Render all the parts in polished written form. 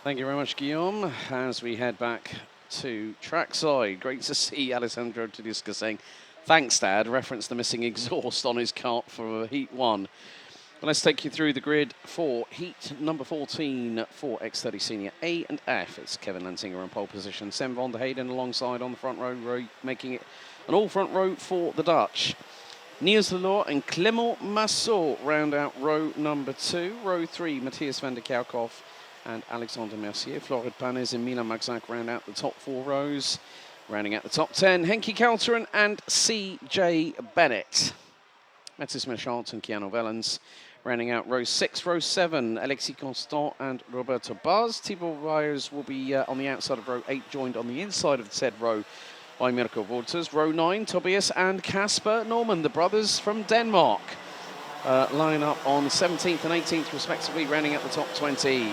Thank you very much, Guillaume. As we head back to trackside, great to see Alessandro Tedesco saying, "Thanks, Dad," reference the missing exhaust on his kart for Heat 1. But let's take you through the grid for Heat number 14 for X30 Senior A and F. It's Kevin Lantinger on pole position, Sam van der Heyden alongside on the front row, making it an all-front row for the Dutch. Niels Lelor and Clément Massot round out row number 2. Row 3, Matthias van der Kerkhoff and Alexander Mercier. Florid Panes and Milan Magzac round out the top 4 rows. Rounding out the top 10, Henki Kelteren and C.J. Bennett. Mathis Mechant and Keanu Vellens. Rounding out row 6, row 7, Alexis Constant and Roberto Baz. Thibaut Wyers will be on the outside of row 8, joined on the inside of the said row by Mirko Wolters. Row 9, Tobias and Kasper Norman, the brothers from Denmark. Line up on 17th and 18th respectively, rounding out the top 20.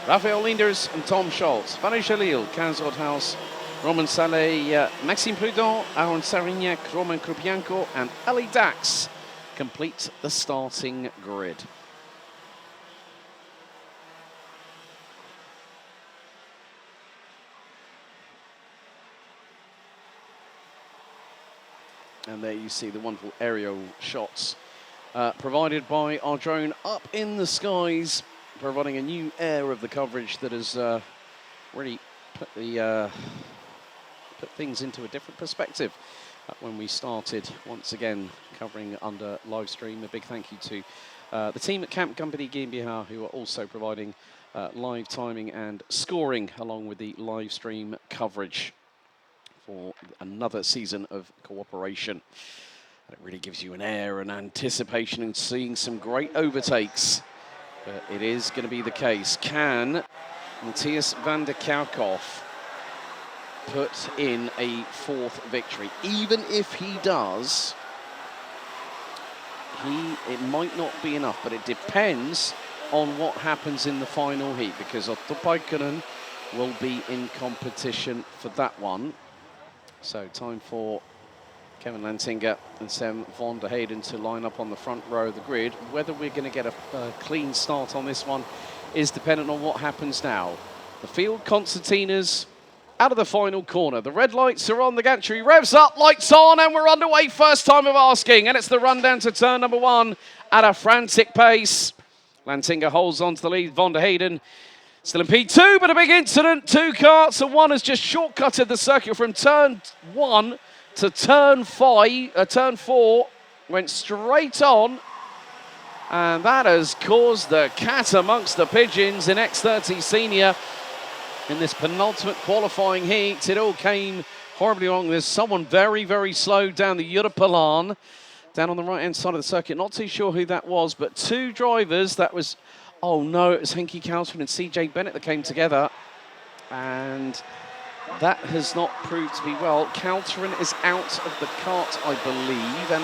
Raphael Linders and Tom Schultz. Fanny Jalil, Kaz Rodhaus, Roman Saleh, Maxime Prudent, Aaron Sarignac, Roman Krupianko and Ali Dax complete the starting grid. And there you see the wonderful aerial shots provided by our drone up in the skies, providing a new air of the coverage that has really put things into a different perspective. When we started once again covering under live stream. A big thank you to the team at Camp Company GmbH, who are also providing live timing and scoring along with the live stream coverage for another season of cooperation. And it really gives you an air and anticipation and seeing some great overtakes. But it is going to be the case. Can Matthias van der Kerkhoff put in a 4th victory? Even if he does, it might not be enough, but it depends on what happens in the final heat, because Otto Paikkonen will be in competition for that one. So time for Kevin Lantinger and Sam van der Heyden to line up on the front row of the grid. Whether we're going to get a clean start on this one is dependent on what happens now. The field concertinas out of the final corner. The red lights are on, the gantry revs up, lights on, and we're underway. First time of asking, and it's the run down to turn number 1 at a frantic pace. Lantinger holds on to the lead. Van der Heyden still in P2, but a big incident. 2 karts, and one has just shortcutted the circuit from turn 1 to turn 4, went straight on, and that has caused the cat amongst the pigeons in X30 Senior. In this penultimate qualifying heat, it all came horribly wrong. There's someone very, very slow down the Europalan, down on the right-hand side of the circuit. Not too sure who that was, but 2 drivers. That was, oh no, it was Henki Kelteren and C.J. Bennett that came together. And that has not proved to be well. Kelteren is out of the kart, I believe, and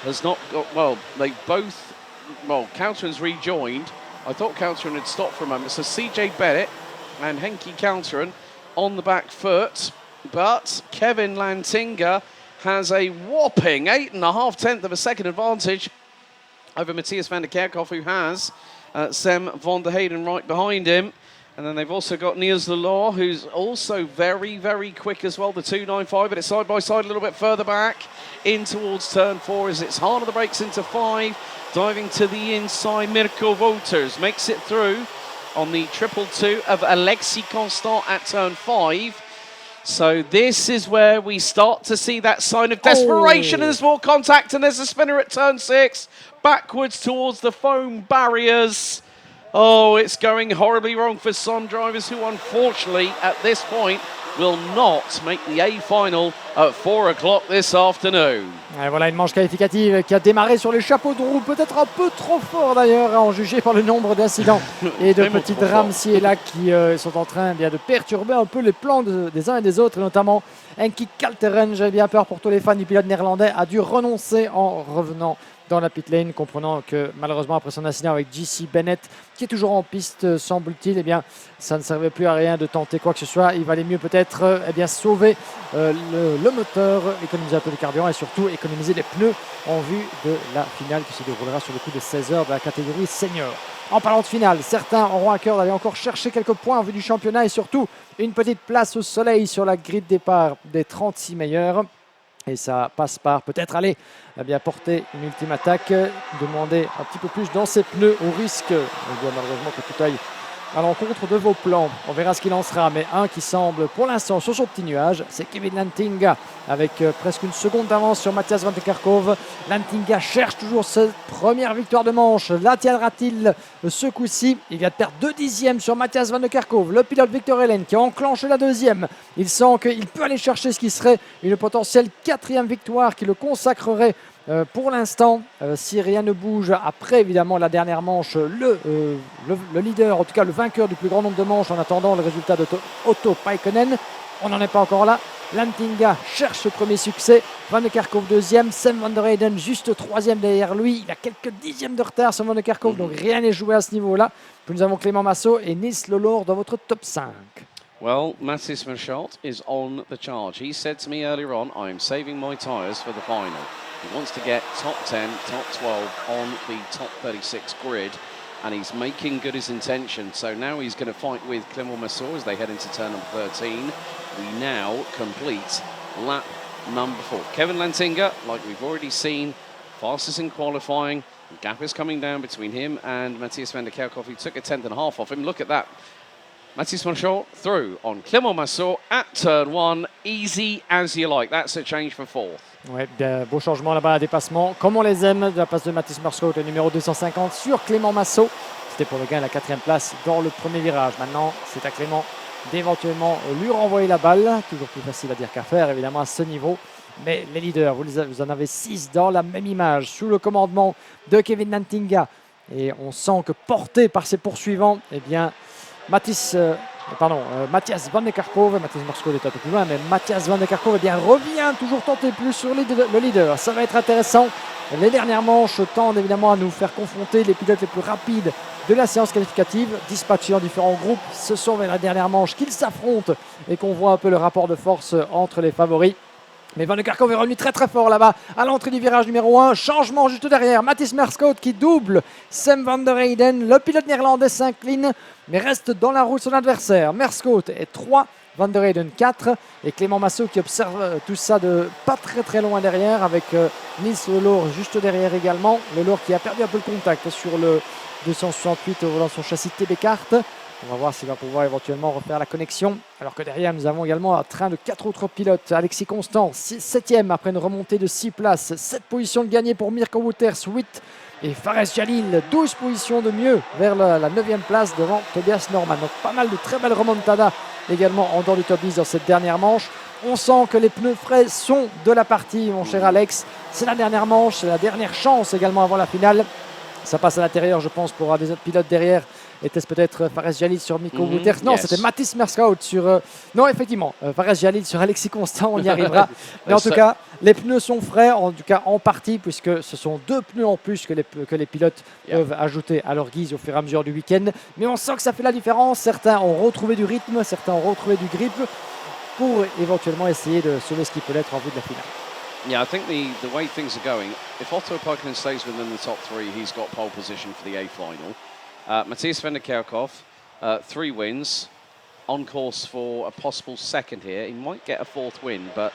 has not got, well, they both, well, Kelteren's rejoined. I thought Kelteren had stopped for a moment. So C.J. Bennett and Henki Kelteren on the back foot. But Kevin Lantinger has a whopping 8.5 of a second advantage over Matthias van der Kerkhoff, who has Sam van der Heyden right behind him. And then they've also got Niels Lelor, who's also very, very quick as well, the 295, but it's side by side a little bit further back in towards turn 4 as it's hard on the brakes into 5. Diving to the inside, Mirko Wolters makes it through on the 222 of Alexis Constant at turn 5. So this is where we start to see that sign of desperation. There's more contact, and there's a spinner at turn 6, backwards towards the foam barriers. Oh, it's going horribly wrong for some drivers who, unfortunately, at this point, will not make the A final at 4 o'clock this afternoon. Et voilà une manche qualificative qui a démarré sur les chapeaux de roue, peut-être un peu trop fort d'ailleurs, à en juger par le nombre d'incidents et de petits drames ci et là qui sont en train de perturber un peu les plans des uns et des autres, et notamment Henki Kelteren. J'avais bien peur pour tous les fans du pilote néerlandais, a dû renoncer en revenant dans la pit lane, comprenant que malheureusement après son incident avec J.C. Bennett, qui est toujours en piste semble-t-il, eh bien ça ne servait plus à rien de tenter quoi que ce soit. Il valait mieux peut-être sauver le moteur, économiser un peu de carburant et surtout économiser les pneus en vue de la finale qui se déroulera sur le coup de 16 h de la catégorie senior. En parlant de finale, certains auront à cœur d'aller encore chercher quelques points en vue du championnat et surtout une petite place au soleil sur la grille de départ des 36 meilleurs. Et ça passe par peut-être aller porter une ultime attaque, demander un petit peu plus dans ses pneus au risque, malheureusement, que tout aille à l'encontre de vos plans. On verra ce qu'il en sera, mais un qui semble pour l'instant sur son petit nuage, c'est Kevin Lantinga avec presque une seconde d'avance sur Matthias Van de Kerkhove. Lantinga cherche toujours cette première victoire de manche. La tiendra-t-il ce coup-ci? Il vient de perdre 2 dixièmes sur Matthias Van de Kerkhove, le pilote Victor Hélène qui a enclenché la deuxième. Il sent qu'il peut aller chercher ce qui serait une potentielle 4e victoire qui le consacrerait pour l'instant, si rien ne bouge après évidemment la dernière manche, le leader, en tout cas le vainqueur du plus grand nombre de manches en attendant le résultat de Otto Paikkonen. On n'en est pas encore là. Lantinga cherche ce premier succès. Van de Kerkhove deuxième, Sam van der Heyden juste troisième derrière lui. Il a quelques dixièmes de retard sur Van de Kerkhove, donc rien n'est joué à ce niveau-là. Puis nous avons Clément Massot et Nils Lolor dans votre top 5. Well, Mathis Merschalt is on the charge. He said to me earlier on, I am saving my tyres for the final. He wants to get top 10, top 12 on the top 36 grid, and he's making good his intention. So now he's going to fight with Clément Massot as they head into turn number 13. We now complete lap number 4. Kevin Lantinga, like we've already seen, fastest in qualifying. The gap is coming down between him and Matthias van der Kerkhoff, who took a 10.5 off him. Look at that. Mathis Merschalt through on Clément Massot at turn 1. Easy as you like. That's a change for 4th. Ouais, beau changement là-bas à dépassement, comme on les aime, de la place de Mathis Merschalt, le numéro 250 sur Clément Massot. C'était pour le gain à la 4e place dans le premier virage. Maintenant, c'est à Clément d'éventuellement lui renvoyer la balle. Toujours plus facile à dire qu'à faire, évidemment, à ce niveau. Mais les leaders, vous en avez 6 dans la même image, sous le commandement de Kevin Lantinga. Et on sent que porté par ses poursuivants, eh bien, Matthias Van de Kerkhove, Matthias Merschalt est un peu plus loin, mais Matthias Van de Kerkhove revient toujours tenter plus sur le leader. Ça va être intéressant. Les dernières manches tendent évidemment à nous faire confronter les pilotes les plus rapides de la séance qualificative, dispatchés en différents groupes. Ce sont vers la dernière manche qu'ils s'affrontent et qu'on voit un peu le rapport de force entre les favoris. Mais Van de Kerkhove est revenu très très fort là-bas à l'entrée du virage numéro 1. Changement juste derrière. Mathis Merschalt qui double Sam van der Heyden. Le pilote néerlandais s'incline mais reste dans la roue de son adversaire. Merschalt est 3, Van der Heyden 4. Et Clément Massot qui observe tout ça de pas très très loin derrière avec Nils Lolor juste derrière également. Lolor qui a perdu un peu le contact sur le 268 au volant de son châssis TB Kart. On va voir s'il va pouvoir éventuellement refaire la connexion. Alors que derrière, nous avons également un train de 4 autres pilotes. Alexis Constant, 7e après une remontée de 6 places. 7 positions de gagné pour Mirko Wouters, 8. Et Fares Jalil, 12 positions de mieux vers la 9e place devant Tobias Norman. Donc pas mal de très belles remontadas également en dehors du top 10 dans cette dernière manche. On sent que les pneus frais sont de la partie, mon cher Alex. C'est la dernière manche, c'est la dernière chance également avant la finale. Ça passe à l'intérieur, je pense, pour un des autres pilotes derrière. Était-ce peut-être Fares Jalil sur Mirko Wouters? Non, c'était Mathis Merschalt sur... non, effectivement, Fares Jalil sur Alexis Constant, on y arrivera. Mais en tout cas, les pneus sont frais, en tout cas en partie, puisque ce sont 2 pneus en plus que les pilotes peuvent ajouter à leur guise au fur et à mesure du week-end. Mais on sent que ça fait la différence. Certains ont retrouvé du rythme, certains ont retrouvé du grip pour éventuellement essayer de sauver ce qui peut l'être en vue de la finale. Yeah, I think the way things are going, if Otto Paikkonen stays within the top 3, he's got pole position for the A final. Matthias van der Kerkhoff, 3 wins, on course for a possible 2nd here. He might get a 4th win, but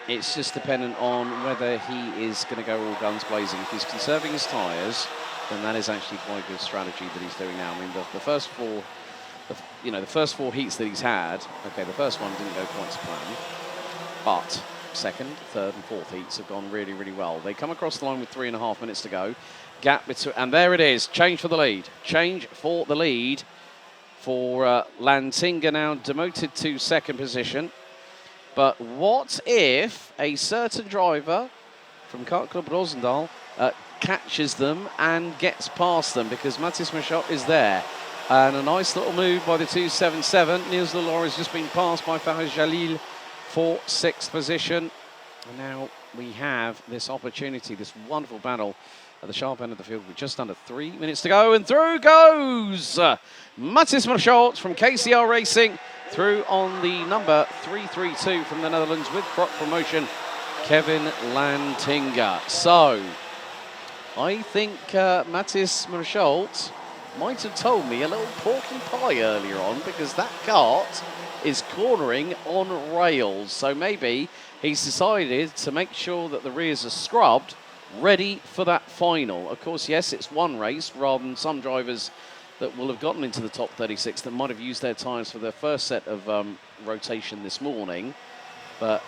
it's just dependent on whether he is going to go all guns blazing. If he's conserving his tyres, then that is actually quite a good strategy that he's doing now. I mean, the first 4, the first 4 heats that he's had, okay, the first one didn't go quite to plan, but 2nd, 3rd and 4th heats have gone really, really well. They come across the line with 3.5 minutes to go. Gap between, and there it is. Change for the lead. Change for the lead for Lantinga now demoted to 2nd position. But what if a certain driver from Kart Club Roosendaal catches them and gets past them, because Mathis Merschalt is there. And a nice little move by the 277. Niels Lolor has just been passed by Fares Jalil for 6th position. And now we have this opportunity, this wonderful battle at the sharp end of the field with just under 3 minutes to go. And through goes Mathis Merschalt from KCR Racing, through on the number 332 from the Netherlands with Croc Promotion, Kevin Lantinga. So I think Mathis Merschalt might have told me a little porky pie earlier on, because that kart is cornering on rails. So maybe he's decided to make sure that the rears are scrubbed, ready for that final. Of course, yes, it's one race rather than some drivers that will have gotten into the top 36 that might have used their tyres for their first set of rotation this morning. But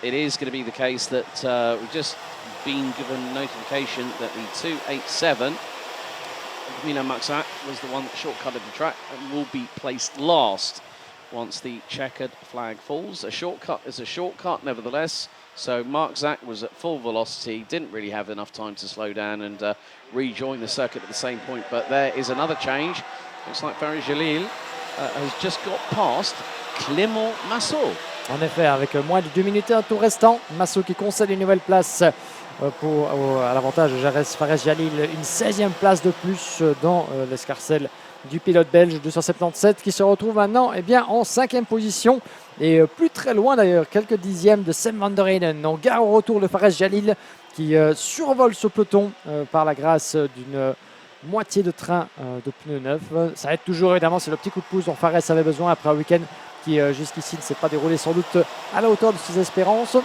it is going to be the case that we've just been given notification that the 287, Mino Maxat, was the one that shortcutted the track and will be placed last once the checkered flag falls. A shortcut is a shortcut nevertheless, so Mark Zak was at full velocity, didn't really have enough time to slow down and rejoin the circuit at the same point. But there is another change. Looks like Faris Jalil has just got past Clément Massot. En effet, avec moins de 2 minutes et un tour restant, Massot qui concède une nouvelle place à l'avantage de Fares Jalil, une 16e place de plus dans l'escarcelle du pilote belge 277 qui se retrouve maintenant en 5e position et plus très loin d'ailleurs, quelques dixièmes de Sam van der Heyden. On gare au retour de Fares Jalil qui survole ce peloton par la grâce d'une moitié de train de pneus neufs. Ça aide toujours évidemment, c'est le petit coup de pouce dont Fares avait besoin après un week-end qui jusqu'ici ne s'est pas déroulé sans doute à la hauteur de ses espérances.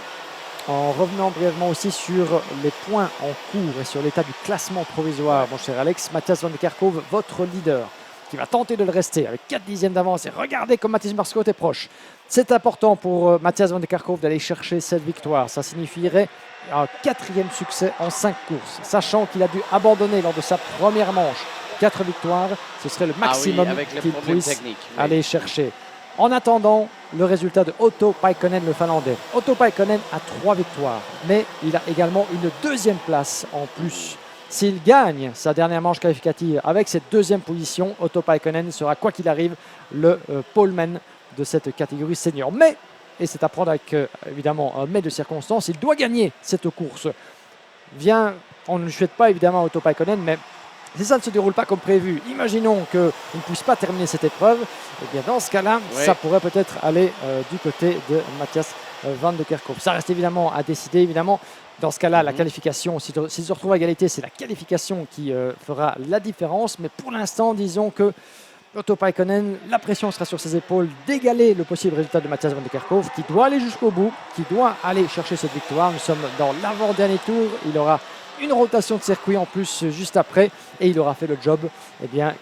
En revenant brièvement aussi sur les points en cours et sur l'état du classement provisoire, mon cher Alex, Matthias Van der Kerkhove, votre leader, qui va tenter de le rester avec 4 dixièmes d'avance. Et regardez comme Mathis Marscott est proche. C'est important pour Matthias Van der Kerkhove d'aller chercher cette victoire. Ça signifierait un 4e succès en 5 courses, sachant qu'il a dû abandonner lors de sa première manche. 4 victoires, ce serait le maximum qu'il puisse aller chercher. En attendant, le résultat de Otto Paikkonen, le Finlandais. Otto Paikkonen a 3 victoires, mais il a également une 2e place en plus. S'il gagne sa dernière manche qualificative avec cette 2e position, Otto Paikkonen sera, quoi qu'il arrive, le poleman de cette catégorie senior. Mais, et c'est à prendre avec évidemment un mais de circonstances, il doit gagner cette course. On ne souhaite pas évidemment Otto Paikkonen, mais si ça ne se déroule pas comme prévu, imaginons qu'il ne puisse pas terminer cette épreuve, et bien dans ce cas-là, ça pourrait peut-être aller du côté de Matthias Van der Kerkhove. Ça reste évidemment à décider, évidemment. Dans ce cas-là, la qualification, s'ils se retrouvent à égalité, c'est la qualification qui fera la différence. Mais pour l'instant, disons que Otto Paikkonen, la pression sera sur ses épaules d'égaler le possible résultat de Matthias Van der Kerkhove, qui doit aller jusqu'au bout, qui doit aller chercher cette victoire. Nous sommes dans l'avant-dernier tour. Il aura une rotation de circuit en plus juste après et il aura fait le job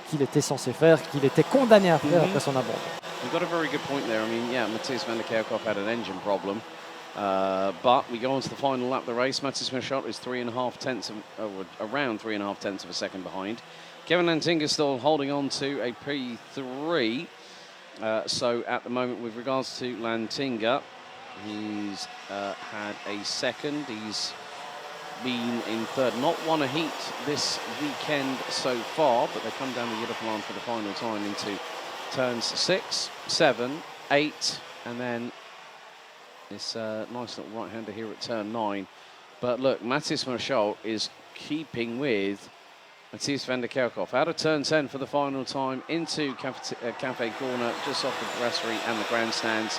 qu'il était censé faire, qu'il était condamné à faire après son abandon. You've got a very good point there. I mean, yeah, Matthias Van der Kerkhove had an engine problem, but we go on to the final lap of the race. Matthias Marscott is around 3.5 tenths of a second behind. Kevin Lantinga still holding on to a P3. So at the moment, with regards to Lantinga, he's had a second. He's been in third, not won a heat this weekend so far, but they come down the yellow line for the final time into turns 6, 7, 8, and then this nice little right-hander here at turn 9. But look, Matthias Marscott is keeping with Matthias Van der Kerkhove out of turn 10 for the final time into Cafe Corner, just off the brasserie and the grandstands.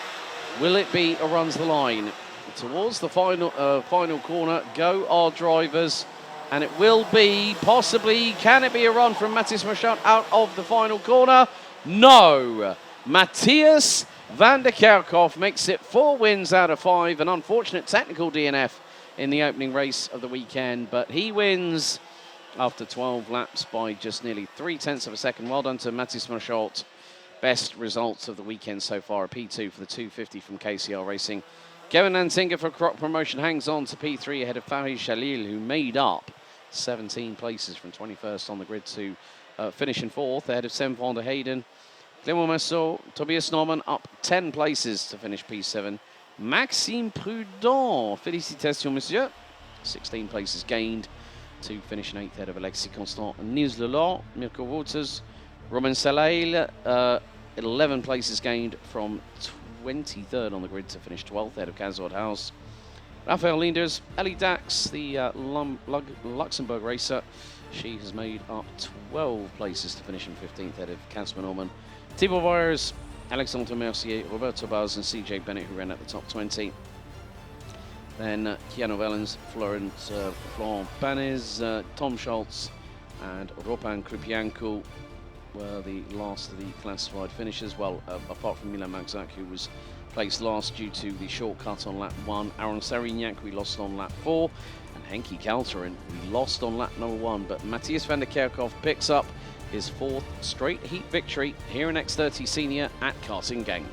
Will it be a runs the line? Towards the final corner go our drivers, and it will be possibly, can it be a run from Matthias Marscott out of the final corner? No! Matthias Van der Kerkhove makes it 4 wins out of 5. An unfortunate technical DNF in the opening race of the weekend, but he wins after 12 laps by just nearly 3 tenths of a second. Well done to Matthias Marscott. Best results of the weekend so far, a P2 for the 250 from KCR Racing. Kevin Lantinga for Crop Promotion hangs on to P3 ahead of Faris Jalil, who made up 17 places from 21st on the grid to finish in 4th, ahead of Sam van der Heyden. Clément Massot, Tobias Norman up 10 places to finish P7. Maxime Prudent, félicitations monsieur, 16 places gained to finish in 8th ahead of Alexis Constant and Nils Leland. Mirko Waters, Romain Salail, 11 places gained from 23rd on the grid to finish 12th ahead of Kazord House. Raphael Linders, Ellie Dax, the Luxembourg racer, she has made up 12 places to finish in 15th ahead of Casper Norman. Thibaut Vires, Alexandre Mercier, Roberto Baz and CJ Bennett, who ran at the top 20. Then Keanu Vellens, Florent Banes, Tom Schultz and Ropan Krupianko were the last of the classified finishers. Well, apart from Milan Magzak, who was placed last due to the shortcut on lap 1. Aaron Serignac, we lost on lap 4. And Henki Kalterin, we lost on lap number 1. But Matthias van der Kerkhoff picks up his 4th straight heat victory here in X30 Senior at Karting Genk.